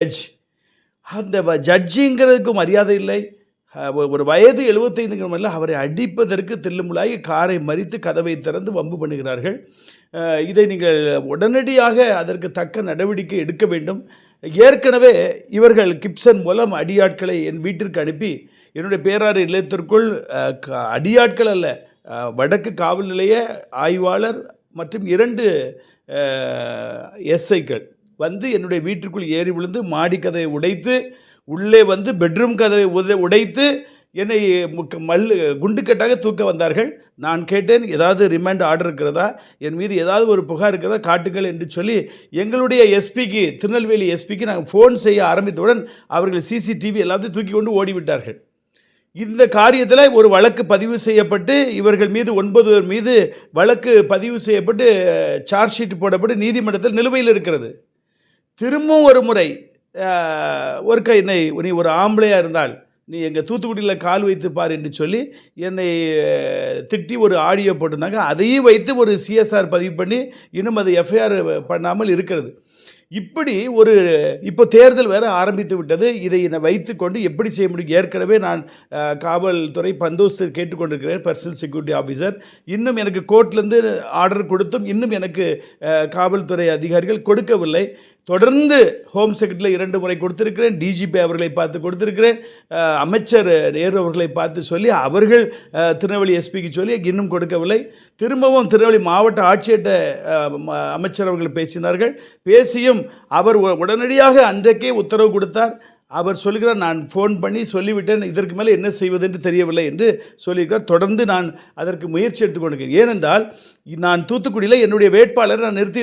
Judge. அந்த ஜட்ஜிங்கிறதுக்கு மரியாதை இல்லை. ஒரு வயது 75ங்கிற மாதிரில அவரை அடிப்பதற்கு தில்லுமுல்லாகி காரை மறித்து கதவை திறந்து வம்பு பண்ணுகிறார்கள். இதை நீங்கள் உடனடியாக அதற்கு தக்க நடவடிக்கை எடுக்க வேண்டும். ஏற்கனவே இவர்கள் கிப்சன் மூலம் அடியாட்களை என் வீட்டிற்கு அனுப்பி என்னுடைய பேராறு இல்லத்திற்குள் அடியாட்கள் அல்ல, வடக்கு காவல் நிலைய ஆய்வாளர் மற்றும் 2 எஸ்ஐக்கள் வந்து என்னுடைய வீட்டிற்குள் ஏறி விழுந்து மாடி கதவை உடைத்து உள்ளே வந்து பெட்ரூம் கதவை உடைத்து என்னை குண்டுக்கட்டாக தூக்க வந்தார்கள். நான் கேட்டேன், ஏதாவது ரிமாண்ட் ஆர்டர் இருக்கிறதா, என் மீது ஏதாவது ஒரு புகார் இருக்கிறதா காட்டுங்கள் என்று சொல்லி எங்களுடைய எஸ்பிக்கு, திருநெல்வேலி எஸ்பிக்கு நாங்கள் ஃபோன் செய்ய ஆரம்பித்தவுடன் அவர்கள் சிசிடிவி எல்லாத்தையும் தூக்கி கொண்டு ஓடிவிட்டார்கள். இந்த காரியத்தில் ஒரு வழக்கு பதிவு செய்யப்பட்டு இவர்கள் மீது 9 பேர் மீது வழக்கு பதிவு செய்யப்பட்டு சார்ஜ் ஷீட் போடப்பட்டு நீதிமன்றத்தில் நிலுவையில் இருக்கிறது. திரும்பவும் ஒரு முறை என்னை, நீ ஒரு ஆம்பளையாக இருந்தால் நீ எங்கள் தூத்துக்குடியில் கால் வைத்து பார் என்று சொல்லி என்னை திட்டி ஒரு ஆடியோ போட்டிருந்தாங்க. அதையும் வைத்து ஒரு சிஎஸ்ஆர் பதிவு பண்ணி இன்னும் அது எஃப்ஐஆர் பண்ணாமல் இருக்கிறது. இப்படி இப்போ தேர்தல் வேறு ஆரம்பித்து விட்டது. இதை வைத்துக்கொண்டு எப்படி செய்ய முடியும்? ஏற்கனவே நான் காவல்துறை பந்தோஸ்து கேட்டுக்கொண்டிருக்கிறேன், பர்சனல் செக்யூரிட்டி ஆஃபீஸர். இன்னும் எனக்கு கோர்ட்லேருந்து ஆர்டர் கொடுத்தும் இன்னும் எனக்கு காவல்துறை அதிகாரிகள் கொடுக்கவில்லை. தொடர்ந்து ஹோம் செக்ரட்டரியில் 2 முறை கொடுத்திருக்கிறேன், டிஜிபி அவர்களை பார்த்து கொடுத்திருக்கிறேன், அமைச்சர் நேரு அவர்களை பார்த்து சொல்லி அவர்கள் திருநெல்வேலி எஸ்பிக்கு சொல்லி இன்னும் கொடுக்கவில்லை. திரும்பவும் திருநெல்வேலி மாவட்ட ஆட்சியர்கிட்ட அமைச்சர் அவர்கள் பேசினார்கள். பேசியும் அவர் உடனடியாக அன்றைக்கே உத்தரவு கொடுத்தார். அவர் சொல்கிறார், நான் ஃபோன் பண்ணி சொல்லிவிட்டேன், இதற்கு மேலே என்ன செய்வது என்று தெரியவில்லை என்று சொல்லியிருக்கார். தொடர்ந்து நான் அதற்கு முயற்சி எடுத்துக்கொண்டிருக்கிறேன். ஏனென்றால் நான் தூத்துக்குடியில் என்னுடைய வேட்பாளரை நான் நிறுத்தி